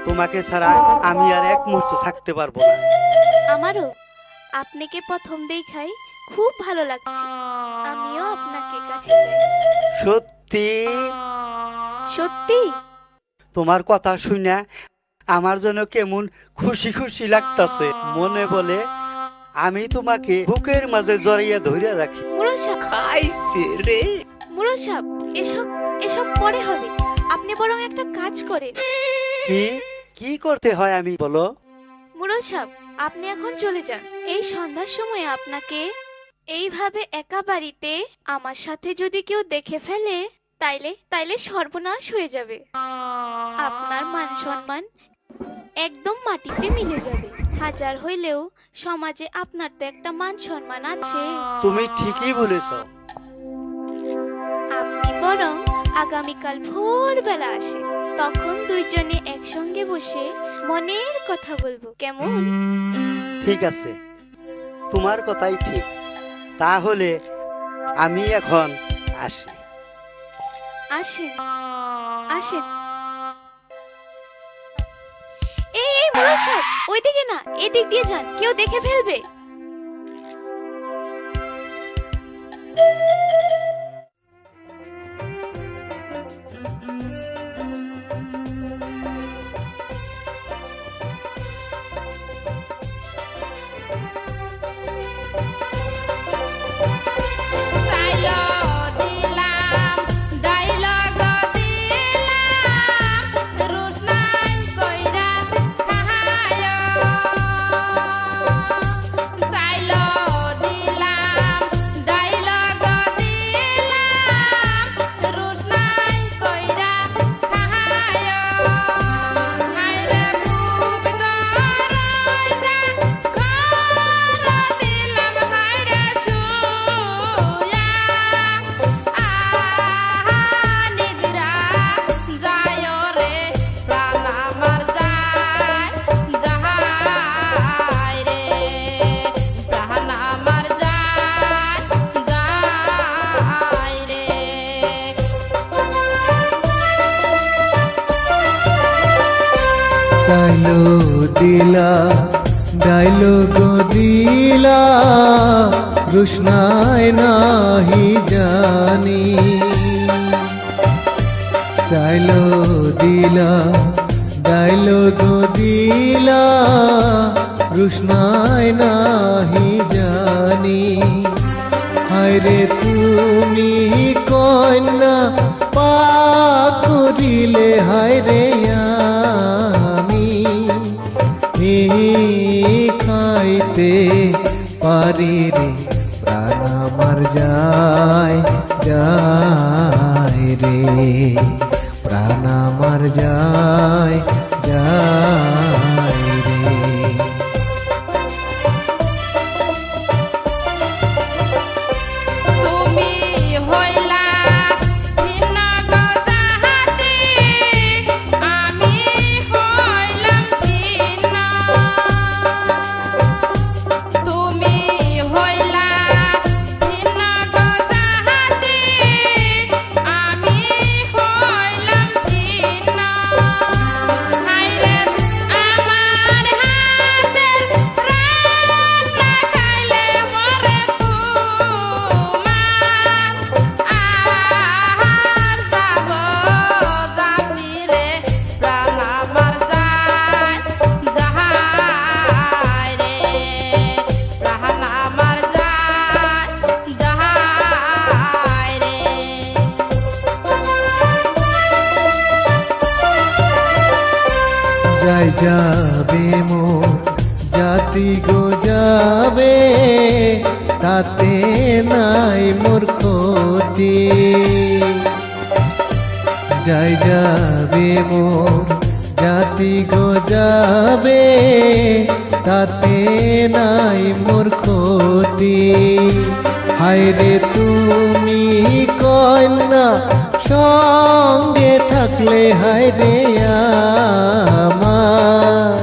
তোমাকে ছাড়া আমি আর এক মুহূর্ত থাকতে পারবো না। আমারও আপনাকে প্রথম দেখাই খুব ভালো লাগছে, আমিও আপনাকে কাছে চাই। সত্যি সত্যি? তোমার কথা শুনে আমার যেন কেমন খুশি খুশি লাগতাছে, মনে বলে আমি তোমাকে বুকের মাঝে জড়িয়ে ধরে রাখি। মুরল সাহেব, খাইছে রে। মুরল সাহেব, এসব এসব পরে হবে, আপনি বরং একটা কাজ করেন। কি কি করতে হয় আমি বলো? মুরল সাহেব, আপনি এখন চলে যান। এই সন্ধ্যার সময় আপনাকে এইভাবে একা বাড়িতে আমার সাথে যদি কেউ দেখে ফেলে, তাইলে সর্বনাশ হয়ে যাবে। আপনার মান সম্মান একদম মাটিতে মিলে যাবে। হাজার হইলেও সমাজে আপনার তো একটা মান সম্মান আছে। তুমি ঠিকই বলেছো। আপনি বরং আগামীকাল ভোরবেলা আসে, তখন দুইজনে একসঙ্গে বসে মনের কথা বলবো, কেমন? ঠিক আছে, তোমার কথাই ঠিক। তাহলে আমি এখন আসি। আসেন আসেন। এই মুরল সাহেব, ওইদিকে না, এদিক দিয়ে যান, কেউ দেখে ফেলবে। চাইলো দিলা ডাইলগ দিলা রুশনায় নাহি জানি, চাইলো দিলা ডাইলগ দিলা রুশনায় নাহি জানি। হায়রে তুমি কন্যা পা করিলে, হায়রে আমি খাইতে পারি রে, প্রাণ আমার যায় যায় রে, প্রাণ আমার যায় যায় রে। তুমি হয় মোর জাতি গো যাবে, তাতে নাই মোর ক্ষতি। যাই যাবে মোর জাতি গো যাবে, তাতে নাই মোর ক্ষতি। হায়রে তুমি কন্যা সঙ্গে থাকলে হায়রে আমার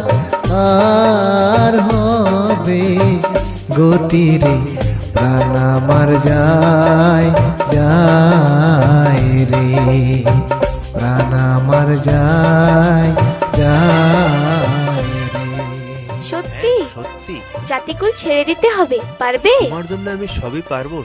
আর হবে গতিরে, প্রাণ আমার যায় যায় রে, প্রাণ আমার যায় যায় রে। সত্যি সত্যি জাতিকুল ছেড়ে দিতে হবে, পারবে? তোমার জন্য আমি সবই পারবো।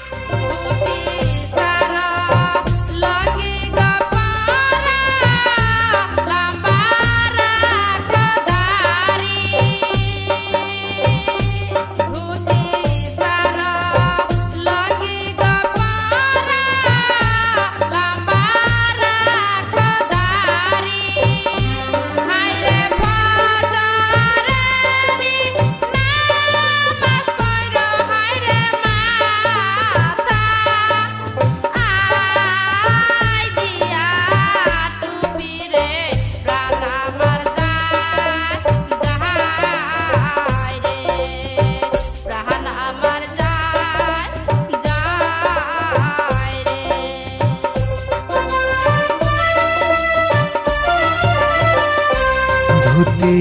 ধুতি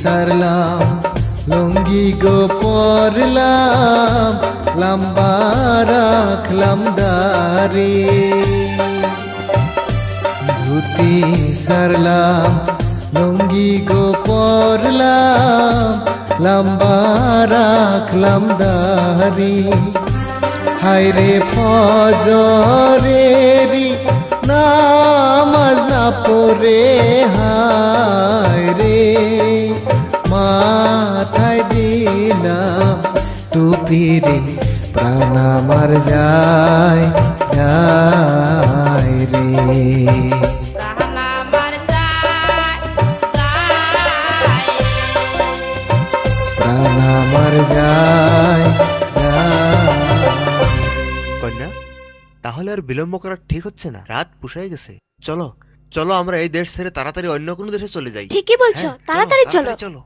সারলাম লুঙ্গি গো পরলাম, লম্বা রাখলাম দাড়ি। ধুতি সারলাম লুঙ্গি গো পরলাম, লম্বা রাখলাম দাড়ি। হায়রে ফজরেরি নামাজ না পড়ে হায়রে, মাথায় দিলাম টুপিরে, প্রাণ আমার যায় যায় রে। প্রাণ আমার যায় যায়। কন্যা, তাহলে আর বিলম্ব করা ঠিক হচ্ছে না, রাত পুষাই গেছে। চলো চলো আমরা এই দেশ ছেড়ে তাড়াতাড়ি অন্য কোনো দেশে চলে যাই। ঠিকই বলছো, হ্যাঁ, তাড়াতাড়ি চলো। চলো।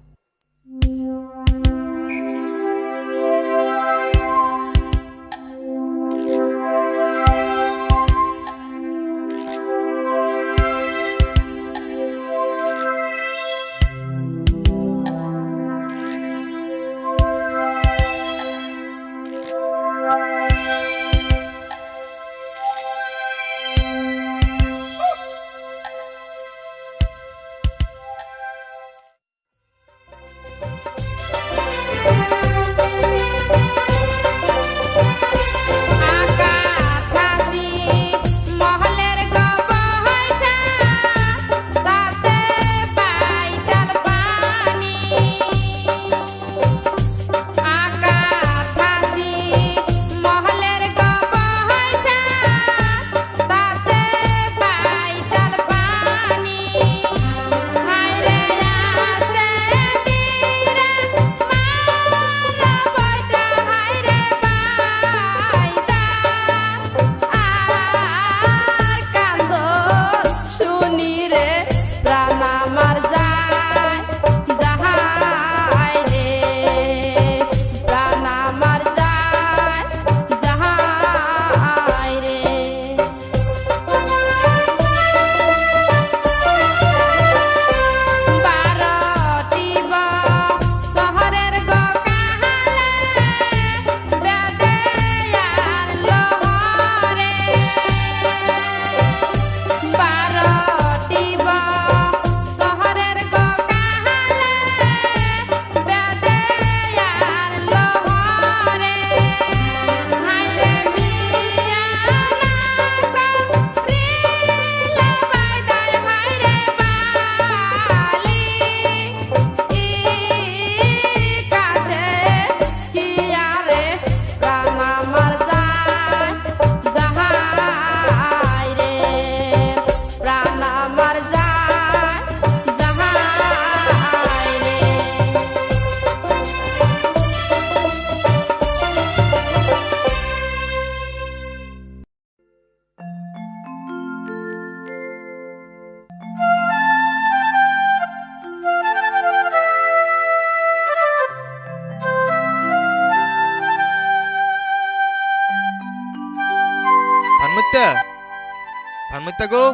ভানমত্যা গো,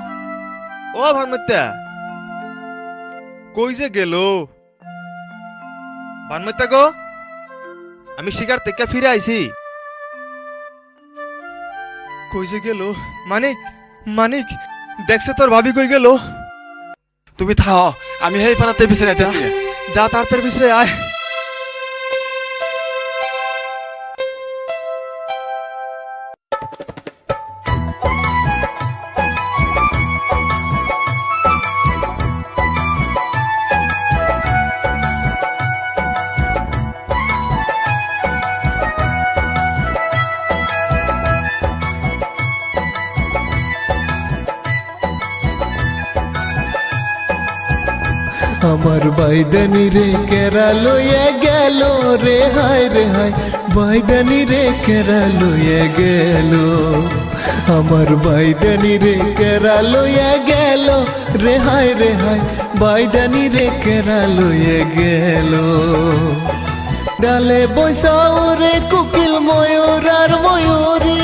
ও ভানমত্যা, কই যে গেল? ভানমত্যা গো, আমি শিকার থেকে ফিরে আইছি। কই যে গেল? মানিক, মানিক, দেখছে তোর ভাবি কই গেল? তুমি থাও, আমি হেই পাড়াতে বিছানা যাচ্ছি। যা তাড়াতাড়ি বিছরে আয়। আমার বাইদানি রে কেরা লইয়া গেল রে, হায় রে হায়, বাইদানি রে কেরা লইয়া গেল। আমার বাইদানি রে কেরা লইয়া গেল রে, হায় রে হায়, বাইদানি রে কেরা লইয়া গেল। ডালে বৈশাও রে কোকিল ময়ূর আর ময়ূরী,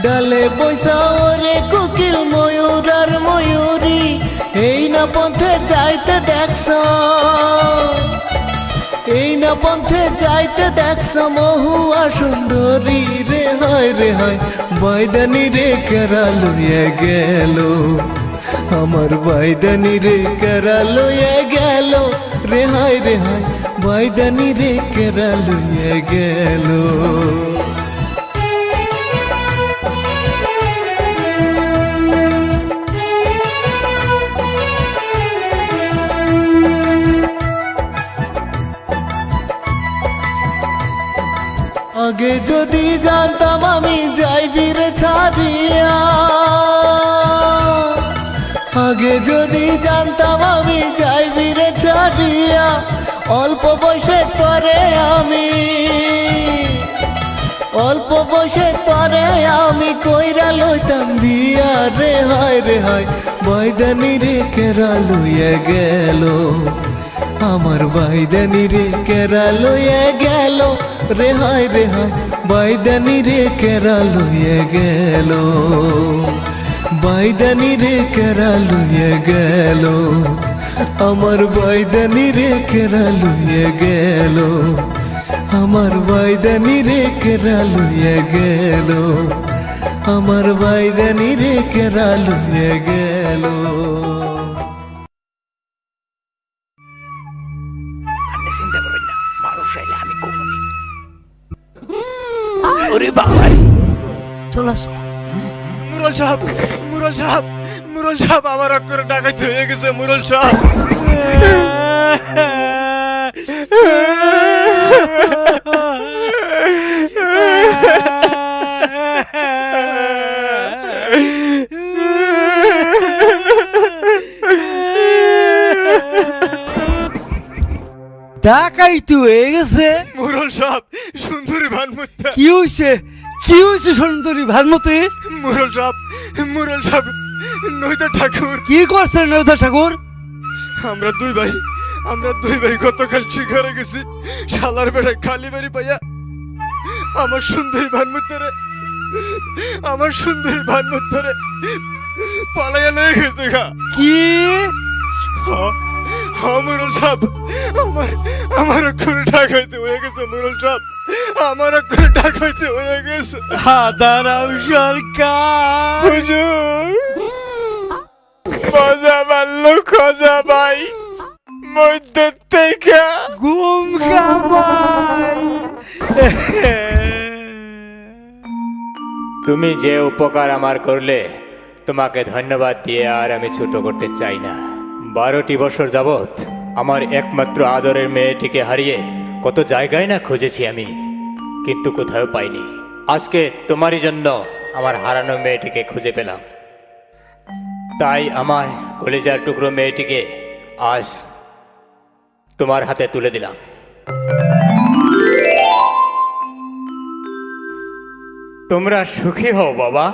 ডালে বৈশাও রে কোকিল ময়ূর আর ময়ূরী, এই না পথে যাইতে দেখছ, এই না পথে যাইতে দেখছ মহুয়া সুন্দরী রে, হয় রে হয়, বাইদানি রে কেরা লইয়া গেল। আমার বাইদানি রে কেরা লইয়া গেল রে, হায় রে হায়, বাইদানি রে কেরা লইয়া গেল। আগে যদি জানতাম আমি যাইবি রে ছাড়িয়া, আগে যদি জানতাম আমি যাইবি রে ছাড়িয়া, অল্প বয়সে তরে আমি, অল্প বয়সে তরে আমি কইরা লইতাম বিয়া রে, হায় রে হায়, বাইদানি রে কেরা লইয়া গেল। আমার বাইদানি রে কেরা লইয়া গেল রে, হায় রে হায়, বাইদানি রে কেরা লইয়া গেল। বাইদানি রে কেরা লইয়া গেল, আমার বাইদানি রে কেরা লইয়া গেল। আমার বাইদানি রে কেরা লইয়া গেল, আমার বাইদানি রে কেরা লইয়া গেল। চিন্তা করবেন না, মানুষ চাইলে আমি কমনি। ওরে বাবা, চলো মুরল সাহেব, মুরল সাহেব, মুরল সাহেব, আমার অক্ষরে ডাকাইতে হয়ে গেছে মুরল সাহেব। ডাকাই তো হয়ে গেছে। মুরল সাহেব, সুন্দরী ভানমত্যা। কি হইছে, কি হইছে সুন্দরী ভানমতি? মুরল সাহেব, মুরল সাহেব, নইদা ঠাকুর। কি করছে নৈদা ঠাকুর? আমরা দুই ভাই গতকাল শিকারে গেছি, শালার বেড়ায় খালি বাড়ি পাইয়া আমার সুন্দরী ভানমত্তারে, আমার সুন্দরী ভানমত্তারে পালাইয়া লয়ে গেছে গা। কি? মুরল সাহেব, আমার অক্ষরে ডাকাইতে হয়ে গেছে মুরল সাহেব, আমার অক্ষরে ডাকাইতে হয়ে গেছে। হাদারাম সরকার, হুজুর, মজা মারলো খোঁজা ভাই মধ্যে থেকে ঘুম কামাই। তুমি যে উপকার আমার করলে তোমাকে ধন্যবাদ দিয়ে আর আমি ছোট করতে চাই না। 12টি বছর যাবৎ আমার একমাত্র আদরের মেয়েটিকে হারিয়ে কত জায়গায় না খুঁজেছি আমি, কিন্তু কোথাও পাইনি। আজকে তোমারই জন্য আমার হারানো মেয়েটিকে খুঁজে পেলাম, তাই আমার কলিজার টুকরো মেয়েটিকে আজ তোমার হাতে তুলে দিলাম। তোমরা সুখী হও বাবা।